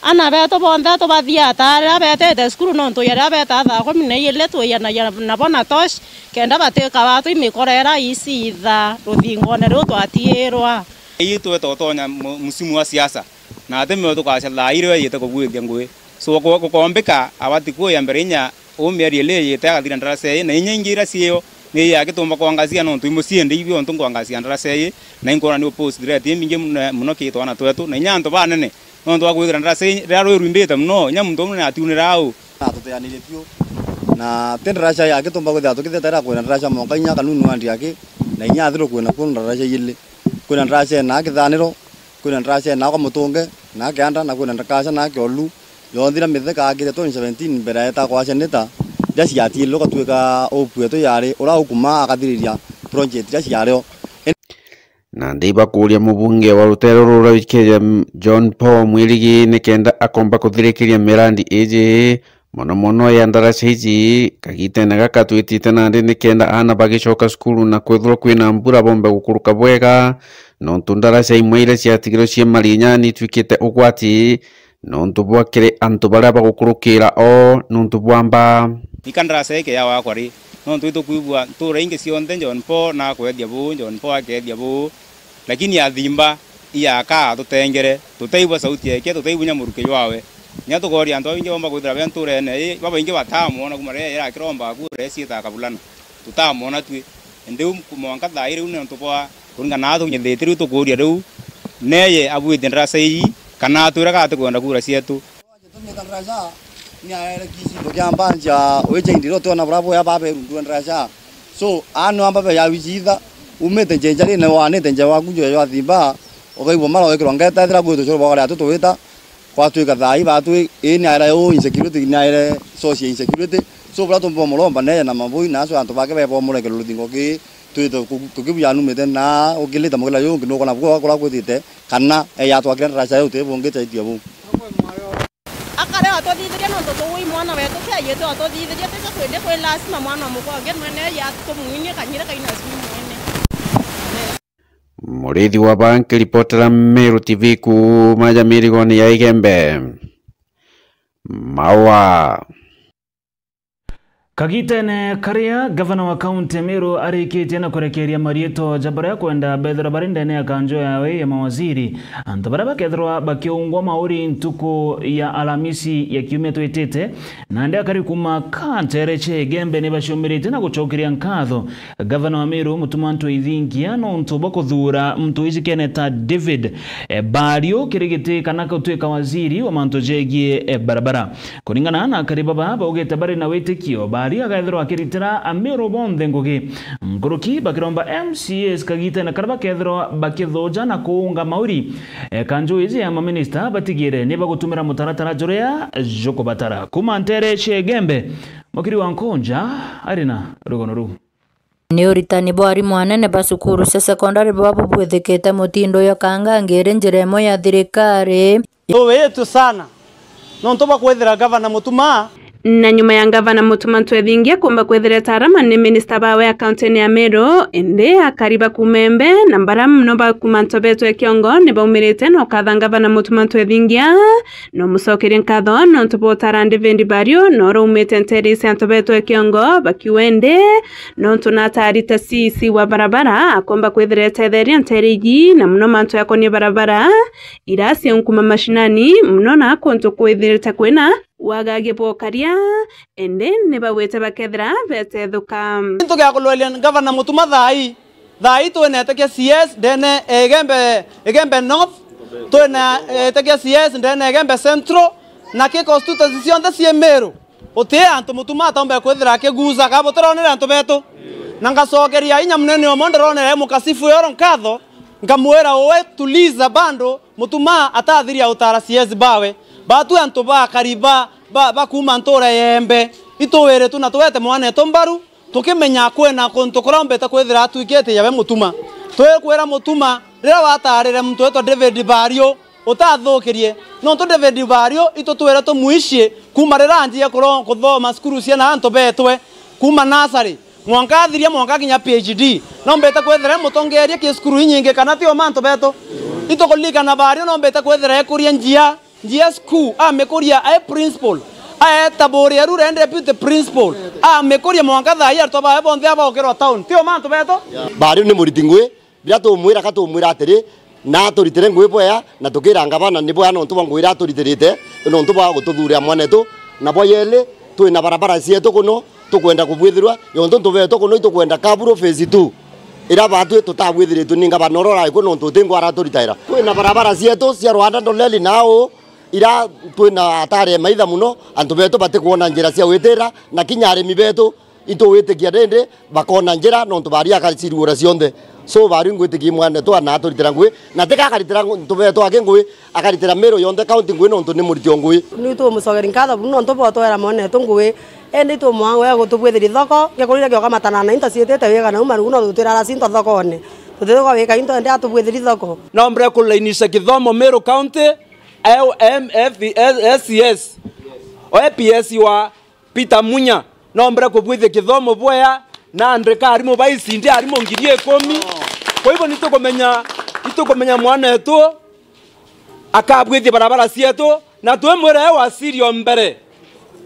ana beto bonthe to bathia tara betete skuru no ntu yara beta tha ko mine yele to yana na bona tosh kenda bateka batu imikorera isi tha ruthingo ne ru twatierwa itu totonya musimu wa siasa na ateme tukasha la ire yete ko bwithia ngwe so ko kombeka abati ko yamberinya omiari le yete athira ndaraca na inyengira cio ni ya gitumba kwangazia no ntu musiende ibyo ntu kwangazia ndaraca na inkora ni post dire timbinge muno kitwa na twetu na nyanto banene no ntu akwithira ndaraca rero ruindite muno nyamuntu mune atiunira au atuteanire pio na tendaraca ya gitumba kwithira tukithetera kwina ndaraca monkanya kanuni wandi yake na inyathiro kwina kun ndaraca yile kwina ndaraca na kithaniro kwina ndaraca na kwa mutunge na kianda na kwina ndakaca na kiolu yothira mitheka agire 2017 mbere eta kwa seneta jaciatie lokatwika opweto yari ura ukuma akathiriria project jaciario na ndiba kuria mubunge wa rutero rura wikeja John Paul Mwirigi nikenda akomba kuthirikiria mirandi iji mono ya ndaraca iji kagitene gakatwitite nandi nikenda ana bagicoka skulu na kwithirwa kwina mbura bombe gukuruka bwega nontu ndaraca imwe ira ciatigirwo cie marinya ni twikite ugwati nontu bwakire antu baria bagukurukira o nontu bwamba ikandaraca ike ya wakwari no twito kuibwa tura inge cionthe John Paul na kwethia bu John Paul akethia bu lakini athimba iya ka tutengere tuteibwa sauti yake tuteibunya muruke wawe nya tukori anto inge bomba kwithira benture ne baba inge batamona kumare ira kiromba kure sieta kabulana tutamona twi ndeu kumonka thaire une ntubwa kuringa na thu nyethetiru tukuria riu neye abwite ndrasa iyi kana twiraga tukwenda kura cietu ni aere kisi tukiamba nja weche ndiro tona bravo ya babe rundu ndrasha so anu amba ya wichitha umete njenjari ne wanete nje wakunjo ya thimba okaibwa mara wekirwa ngeta thira gwitu cyo bagale atu tuwita kwa tuika thai ba tu ini aere yo insecurity ni aere social insecurity so bra tumbo mulomba ne na mabui na so antu bake bebo muleke luthingo ki tuito tukibuya numete na ukilita mugila yo ngino kona bwo akora kwithite kana ya twakira ndrasha yo te bonge chaitia bu akare atothitheria no tutuwi mwana wetu kia yetu atothitheria teka kwende kwe lazima mwana muko agemene ya tumuinie kanyire kaina simu mwene Murithi wa banki ripotera Meru TV kuma Jamirigoni ya Igembe Mawa Kagitene karia gavana wa kaunti Meru arikitie na kurekeria marieto jabara kwenda bethera barindene ya kanjo yawe ya mawaziri antabara bakethwa bakiungwa mauri ntuko ya Alamisi ya kiumia twetete na ndia kari kuma kantereche Gembe ne bashomirite na gucokeria nkatho gavana wa Meru mutumanto ithingia no ntoboko thura mtu izikeneta David Bario kirigite kanaka utweka waziri wa manto jegie barabara kuningana na kariba baba ugete bari na wetekio Baria agaithirwo akiritira Meru bonthe ngugi nguruki bakiromba MCAs kagite na karaba kethirwo bakithoja na kuunga mauri kanjo izi ya maminista batigire niba gutumira mutaratara jorea joko batara kuma ntereche Gembe mukiri wa Nkonja arina rugono ru ni uritani bwari mwanene basukuru cia sekondari babu bwethekete mutindo yo kanga ngire njiremo ya thirikari wetu sana no ntoba kwethira gavana mutuma na nyuma ya gavana mutuma twethingia kumba kwethira tarama ni minister bawe ya kaunti ya Meru ende akariba kumembe na mbaramu no bakumanto betu ya kiongo ne baumirite no katha gavana mutuma twethingia no musokeria nkatho no ntubotara David Bario no rumete nterisi antobetu ya kiongo bakiwende no tunatarita sisi wa barabara akomba kwethira tetheria nterigi na mno manto yako ni barabara irasi nkuma mashinani mno na konto kwethira kwena wagage bokaria ende ne bawete bakethra betethuka into gya kulwelian gavana mutuma thai to ne take CS dene Egembe North to ne take CS dene Egembe Central na ke constitution da Meru ote anto mutuma tombe kwethra ke guza ka botoronera anto beto nangasogeria inya munene omonderonera mukasifu yoro nkatho ngamwera owe tuliza bando mutuma atathiria utara CS bawe batu anto ba kariba ba kuma ntora yembe itowere tu na twete mwana tombaru tukimenya kwena konto korombe ta kwethira atwikete yabe mutuma twekwera mutuma rira watarire muntu eto David Bario utathukirie no to David Bario itotwera to muishie kuma rira anjie kuthoma skuru cia na anto betwe kuma nasari mwankathiria mwankakinya PhD no mbeta kwethira mutongeria ki skuru nyinge kana tio manto beto itokolika na Bario no mbeta kwethira ekuria njia school amekoria a principal a tabori aru rende deputy principal amekoria mwangatha ya to ba bonthe abokero town tio manto beto Bario ni muritingwe bia to mwira ka to mwira atiri na to ritere ngwe boya na tukira ngabana ni boya no to ngwira to riterite no to ba gututhuria mwanetu na boyele to na barabara cietu kuno tukwenda kubwithirwa yonto to beto kuno tukwenda kaburo phase 2 ira batu tutabwithiritwe ninga banorora ikuno tutingwa ara turitaira to na barabara cietu cia Rwanda ndoleli nao ira twina atare maitha muno antu betu batikuona njira cia witira na kinya arimi betu ito witikia rende bakona njira no tubaria karicirura cionthe so bari ngwitikia mwana to na turitira ngwe na tika karitira ntu betu ake ngwe akaritira Meru yonthe county ngwe no ntu ni muritio ngwe ni tu musogeri nkatho no ntu boto era mwana to ngwe endi tu mwango ya gutubwithiri thoko gekurire gyoka matana na into cietete wega na umanu no tutira racinto thokone tuthigo wika into ndi atubwithiri thoko no mbre kulainisha kithomo Meru county LMFSS OPS wa Peter Munya no mbere kubwithia kithomo bwea na andreka arimo baisi ndi arimo ngirie 10 kwa hivyo nitukomenya mwana etu akabwithia barabara cietu na twemwere wa sirio mbere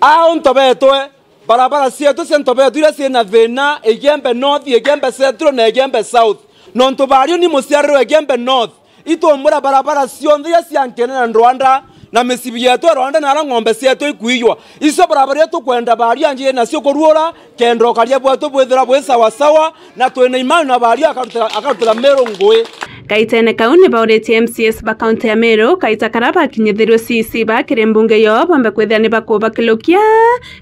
ao ntobetwe barabara cietu cento betu iria ciina thina Igembe North, Igembe Central na Igembe South. Nontu bario ni musiariro Igembe North. Itomura barabara cionthe iria ciankene na Rwanda na misibi yetu Rwanda na ara ng'ombe cietu ikuiywa. Icio barabara yetu kwenda bario anje nacio kuruura kendo karia bwetu bwithira bwe sawa sawa na twina imani na bario akarutira Meru ngui. Kaitene kauni baureti MCS ba kaunti ya Meru kaita karaba kinyithirio CC ba kirembunge yo bambe kwithia ni bakuba kilokia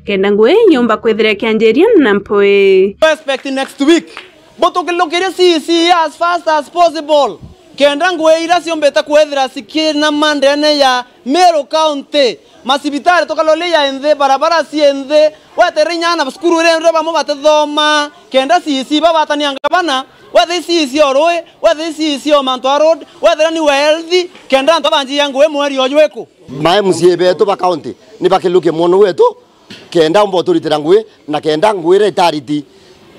kenda ngwe nyumba kwithira kianjeria na mpoi. Expect next week. Boto kilokia CC as fast as possible. Kenda ngwe ira cionbeta kwithira sikina mandene ya Meru County. Masibitari tokalole ya endhe barabara siendhe weterinyana basukuru rero bamo batethoma kenda CC babatania ngabana whether CC orwe whether CC o Mantwa Road whether ni wealthy kenda ndo banji yangu we mweri ojweku mae musie betu ba county ni bakiluke mono wetu kenda mboturitira ngwe na kenda ngwire tariti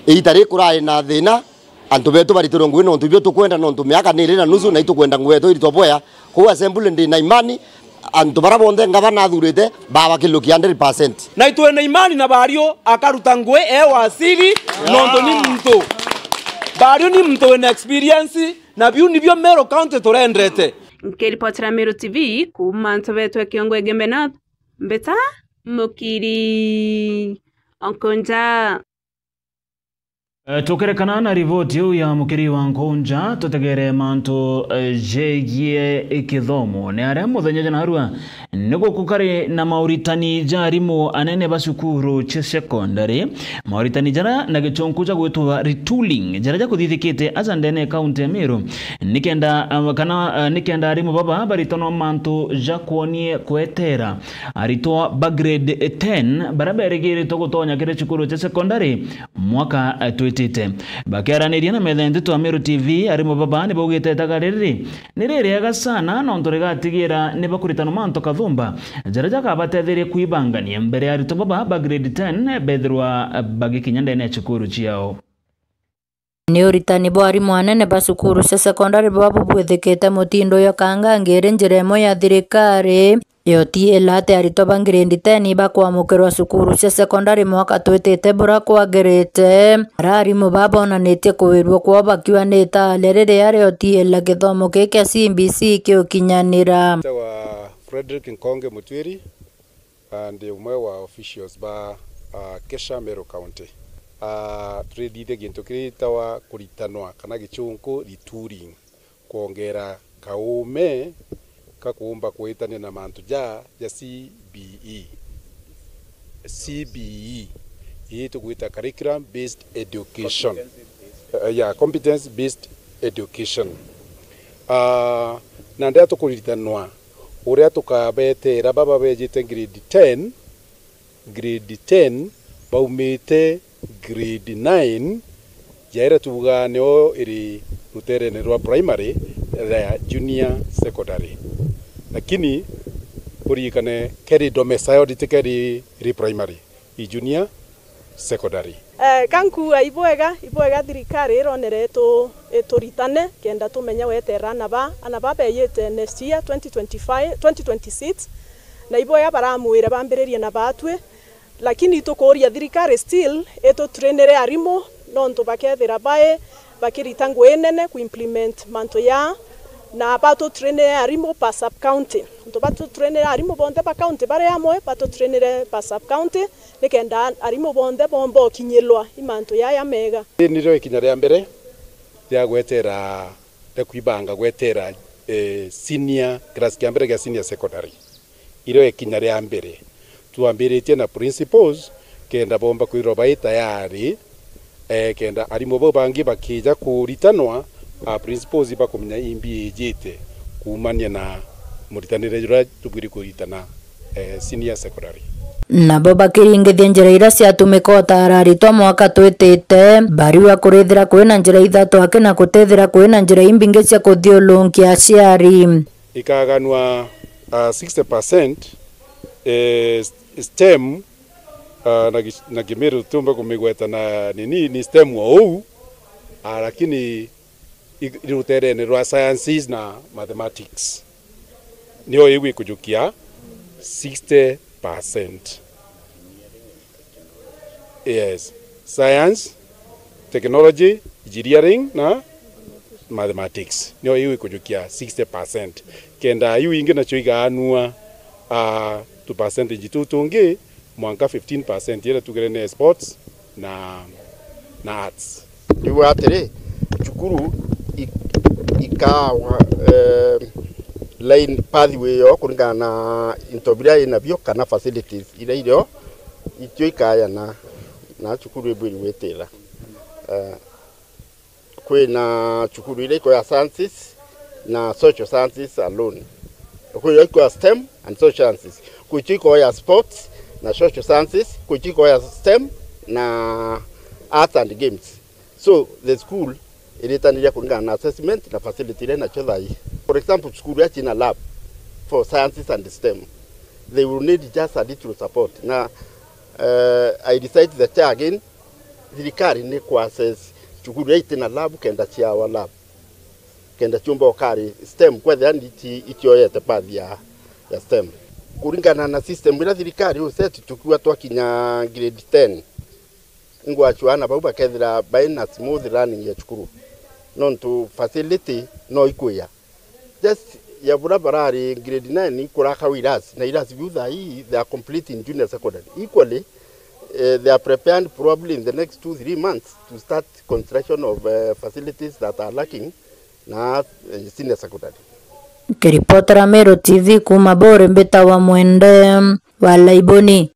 itari kurai na thina antu betu baritiro ngwe no ntubio tukwenda no ntumiaka nire na nusu na itukwenda ngwe to iritoboya ko assembly ndi na imani antu barabonde ngabana thurite baba kiluki 100%. Na itwena imani na bario akaruta ngwe wasili nondo ni mtu. Bario ni mtu wena experience na biu nibyo Meru County turendete. Nkiripotera Meru TV kuma ntobetu Kiongo Igembe North mbeta mukiri onkonja. Tukerekana na rivoti yu ya mukiri wa Nkonja tutegere manto jegie ikithomo ni aria muthenya jana harua niguo kukari na mauritani jarimo anene basukuru cha secondary mauritani jara na gichonku cha gwetwa retooling jara ja kuthithikite azandene county ya Meru nikenda arimo baba baritono manto ja kuonie kwetera aritoa bagrade 10 baraberegere togotonya kire chukuru cha secondary mwaka bakiaraniria na metha twa Meru TV arimo baba ni baugite tagariri ni ririega sana no ndore gatigira ni bakuritana manto kathumba jaraja kabatethirie kuibangania mbere ya rito baba grade 10 bethirwa bagikinya ndene chukuru chiao. Ni uritani bwari mwanene basukuru sa secondary babu bwethekete mutindo yo kanga ngere njiremo ya thirikari yoti elate arito bangirindi 10 bakwamukirwa cukuru cia secondary mwaka twitite bura kwagirite rari mubabona nete kuwirwo kwa bakiwa neta lerere yare oti ela githomo keke CBC kiukinyanira wa Frederick Nkonge Mutwiri and umwe wa officials ba Kesha Meru County turidite gintu kiritawa kuritanwa kana gichunku retooling kuongera kaume kakuumba kuitania na mantu ja CBE hii tukuita curriculum based education competence based education na ndia tukuritanwa uria tukabetera baba bejite grade 10 baumite grade 9 jaira tuga neo iri ruterene rwa primary ya junior secondary lakini kurikane keri domicile keri primary i junior secondary kanku ibwega thirikari ironere turitane kenda tumenya wetera anaba beyete next year 2026 na ibwega baramwira bambiririe na batwe lakini tukoria thirikari still trainere arimo nonto bakethira bae bakirita ngwenene ku implement manto ya na bato trainere arimo pa sub county nto bato trainere arimo bonde pa county bare amwe bato trainere pa sub county nikenda arimo bonde bombo kinyelwa imanto ya mega niro ikinya ria mbere ya gwetera kwibanga gwetera senior class ya mbere ya senior secondary iro ikinya ria mbere tuambiritie na principals kenda bomba kwirwa tayari kenda arimo bo bangi bakija kuritanwa principals bakumenya imbi jete kumania na muritanire jura tubiri kuritana senior secondary na boba kiringithia njira ira ciatumika otararito mwaka twitite bariwa kurithira kwina njira ithatu akina kutethira kwina njira imbingi cia kuthiulunkia aciari ikaganwa 60% STEM na Kimeru tumba kumigweta na ni STEM wao lakini iruterene rwa sciences na mathematics niyo iwi kujukia 60%. Yes, science, technology, engineering na mathematics. Nio hiyo ikujukia 60%. Kenda hiyo ingine choiga anua 2% tutungi mwanga 15% yele tugerene sports na arts. Niwa atere chukuru ikawa line pathway yo kuringana na intobira ina bio kana facilities ile ile ityo ikaya na chukuru ebwiri wetera kwina chukuru ile kwa sciences na social sciences alone kwa kwa STEM and social sciences kwa ya sports na social sciences kwa ya STEM na arts and games. So the school ilitanilia kulingana na assessment na facility ile na choza hii. For example, school ya china lab for sciences and STEM, they will need just a little support. Na I decided that again serikali ni kwa assess chukuru ya china lab kenda chia wa lab kenda chumba okari STEM kwa dhani itio yete pathi ya STEM kulingana na system ile serikali useti tukiwa twakinya grade 10 ngwa chuana bauba kethira baina smooth running ya chukuru non to facility no ikuya just ya burabarari grade 9 kuraka wiras na iras viudha hii they are complete in junior secondary equally they are prepared probably in the next 2-3 months to start construction of facilities that are lacking na senior secondary. Kiripotera Meru TV kuma bore mbeta wa mwende wa Laiboni.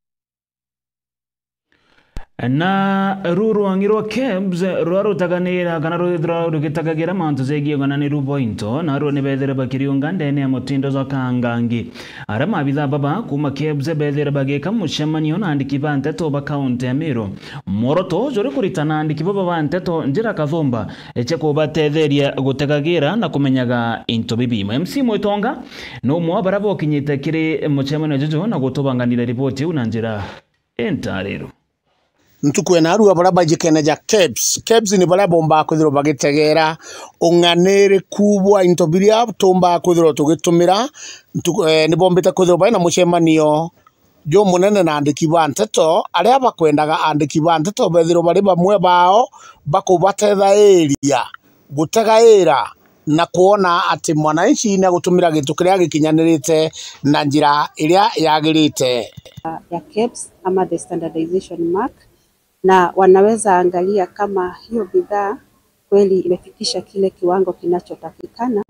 Na ruruangirwa kebs rwarutaganira kana rugitagagira mantu zegiye kana ni rubointo na ru nebethera bakiriunga ndene ya motindo zo kangangi ara mabitha baba kuma kebs bethera bageka mushemanio na andiki banteto ba county ya Meru moroto jore kuritana andiki baba banteto njira kathomba eche ko batetheria gutagagira na kumenyaga into bibima MC Mwitonga no mwa barabo kinyite kiri mushemanio jojo na gutobanganira ripoti una njira entarero ntukwe na aru abara bajikene ja kebs ni bara bomba kwithiro bagitegera unganere kubwa intobiria tomba kwithiro tugitumira ni bombita kwithiro baina mushemanio jo munene na andiki banteto aria bakwendaga andiki banteto bethiro bari bamwe bao bakubatetha area gutagaira na kuona ati mwananchi ni gutumira gitu kiria gikinyanirite na njira iria yagirite ya KEBS ama the standardization mark, na wanaweza angalia kama hiyo bidhaa kweli imefikisha kile kiwango kinachotakikana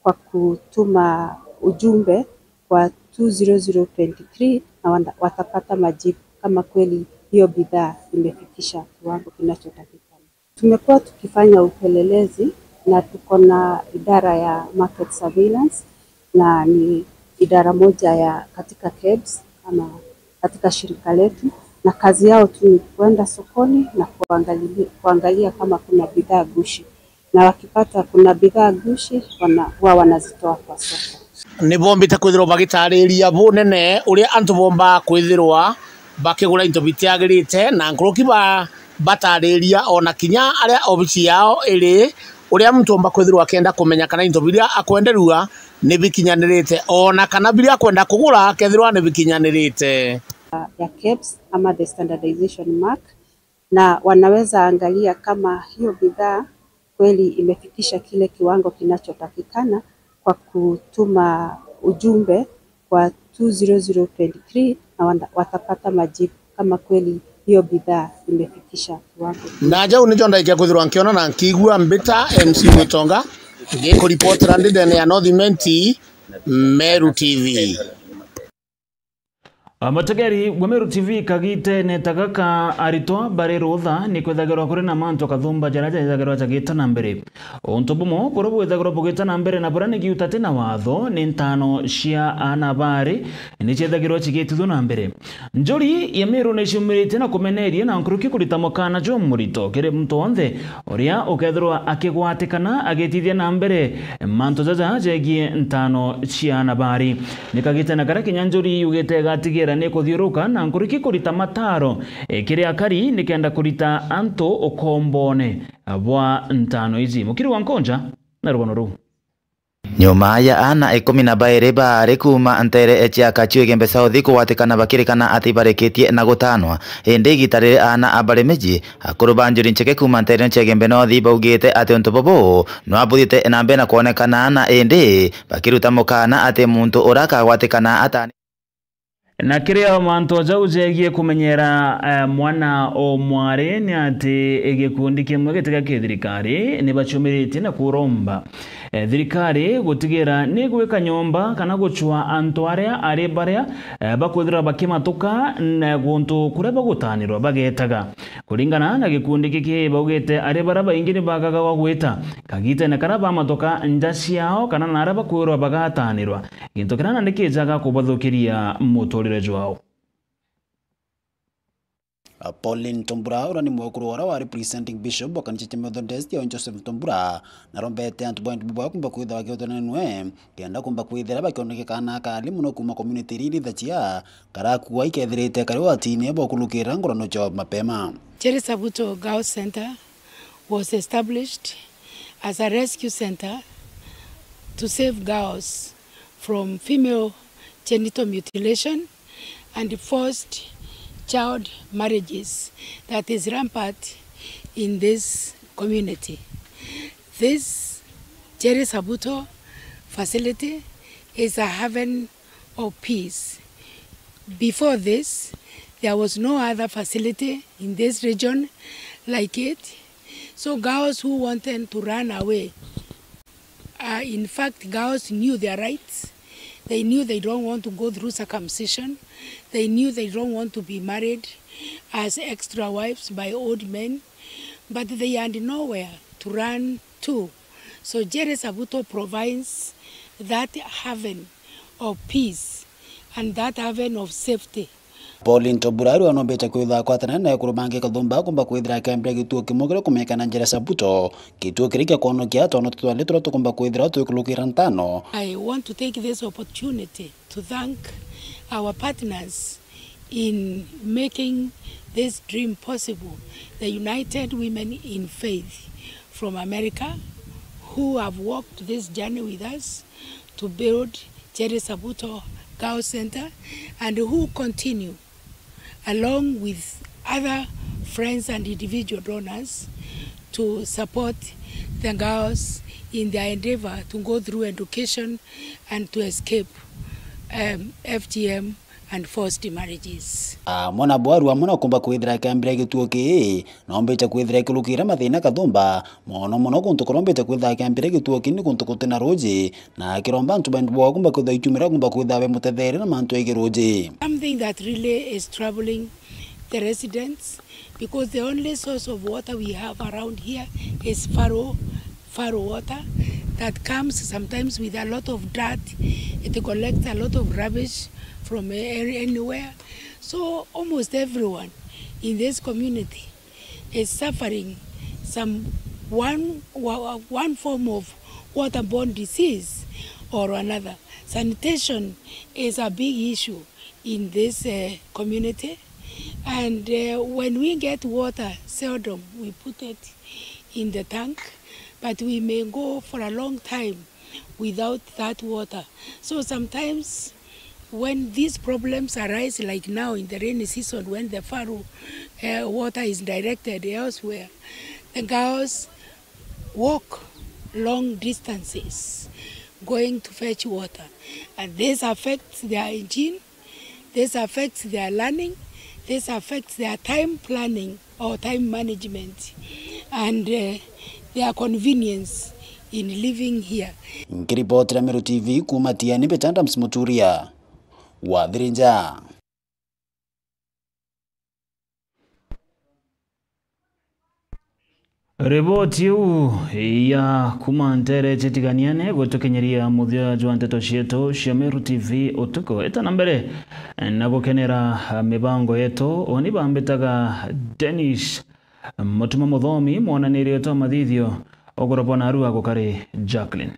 kwa kutuma ujumbe kwa 20023 na watapata majibu kama kweli hiyo bidhaa imefikisha kiwango kinachotakikana. Tumekuwa tukifanya upelelezi na tuko na idara ya market surveillance na ni idara moja ya katika KEBS ama katika shirika letu, na kazi yao tu ni kwenda sokoni na kuangalia kama kuna bidhaa gushi, na wakipata kuna bidhaa gushi wanazitoa kwa soko. Ni bombita kwithirwa bagitariria bunene uria antu bomba kwithirwa bakigura into bitiagirite na nkruki batariria ona kinya aria obisi yao iri uria mtu omba kwithirwa kenda kumenya kana into biria akwenderua ni bikinyanirite ona kana biria kwenda kugura kethirwa ni bikinyanirite ya KEBS ama the standardization mark, na wanaweza angalia kama hiyo bidhaa kweli imefikisha kile kiwango kinachotakikana kwa kutuma ujumbe kwa 20023 na watapata majibu kama kweli hiyo bidhaa imefikisha kiwango. Na jau ni jonda ikia kuthirwa nkiona na nkigua mbita MC Mwitonga ngiko reporter ndene ya North Menti Meru TV. Amategeri wa Meru TV kagite netagaka aritwa bare rotha ni kwethagirwa kuri na manto kathumba jaraja ithagirwa chagita na mbere ontobumo borobo ithagirwa bugita na mbere na burani giuta tena watho ni ntano cia anabari ni chethagirwa chigitithu na mbere njuri ya Meru ni shumirite na kumeneria na nkuruki kurita mokana jo murito kire mtu onthe uria ukethirwa akigwatikana agitithia na mbere manto jaja jegie ntano cia anabari nikagite na kara kinyanjuri yugite gatigira ni kuthiuruka na nkuriki kurita mataro kiria kari nikenda kurita anto okombone bwa ntano izi mukiri wa nkonja na rubano ru Nyuma ya ana 12 bari kuma antere echiaka Chiugembe South kuwatikana bakirikana ati bareketie na gutanwa indi gitarire ana abare meji akuru banjuri ncheke kuma antere Chiugembe North baugite ati ontobobo no abuthite na mbena kuonekana na indi bakiruta mukana ati muntu uraka watikana atani na kiria manto jaujegie kumenyera mwana o mware ni ati egikundi kimwe gitega kithirikari ni bachumirite na kuromba thirikari gutigira ni gwika nyomba kana guchwa antu aria ari baria bakwithira bakimatuka na guntu kuria bagutanirwa bagetaga kuringana na gikundi giki baugite ari bara baingi ni bagaga gwita kagite na kana bamatuka nja ciao kana nara bakwirwa bagatanirwa gintu kirana nikijaga kubathukiria muturire jwao. Pauline Tombura ura ni mwekuru wara wa representing Bishop wakanchiche Methodist ya Joseph Tombura na rombete antu point bubwa kumba kuitha wakiotana nwe kianda kumba kuithira bakionekana kali muno kuma community riri thachia karakuwa ikethirite kari watini ebo kulukira ngorono job mapema. Jerry Sabuto Girls Center was established as a rescue center to save girls from female genital mutilation and forced child marriages that is rampant in this community. This Jerry Sabuto facility is a haven of peace. Before this, there was no other facility in this region like it. So girls who wanted to run away, in fact, girls knew their rights. They knew they don't want to go through circumcision. They knew they don't want to be married as extra wives by old men. But they had nowhere to run to. So Jerry Sabuto provides that haven of peace and that haven of safety. Pauline Tombura ru anombete kwitha kwatana na kurubange kathumba kumba kwithira kambere gituo kimugire kumekana Jerry Sabuto gituo kirike konokia tono tutwale turo tukumba kwithira tukulukira ntano. I want to take this opportunity to thank our partners in making this dream possible. The United Women in Faith from America who have walked this journey with us to build Jerry Sabuto Girls Center and who continue along with other friends and individual donors to support the girls in their endeavor to go through education and to escape FGM and forced marriages. Mwana bwaru wa mwana kumba kwithira kambere gituo ki nombete kwithira kulukira mathina kathumba mono kuntu korombete kwithira kambere gituo ki ni kuntu kutina roji na kiromba ntu bandu bwa kumba kwithira itumira kumba kwithira be muthethere na mantu ege roji. Something that really is troubling the residents because the only source of water we have around here is Faro water that comes sometimes with a lot of dirt. It collects a lot of rubbish from anywhere. So almost everyone in this community is suffering one form of waterborne disease or another. Sanitation is a big issue in this community. And when we get water, seldom we put it in the tank, but we may go for a long time without that water. So sometimes when these problems arise, like now in the rainy season, when the Faro water is directed elsewhere, the girls walk long distances going to fetch water. And this affects their hygiene, this affects their learning, this affects their time planning or time management and their convenience in living here. Nikiripoti Meru TV kumatia ni Betanda Msimuturia wa Dhirinja. Riboti ya kumantere chetiganiane gutukenyeria muthia jwa nteto cietu cia Meru TV utuko eta nambere na gukenera mibango yetu oni bambitaga Dennis mutuma muthomi mwananirie to mathithio ogorobona aru agukari Jacqueline.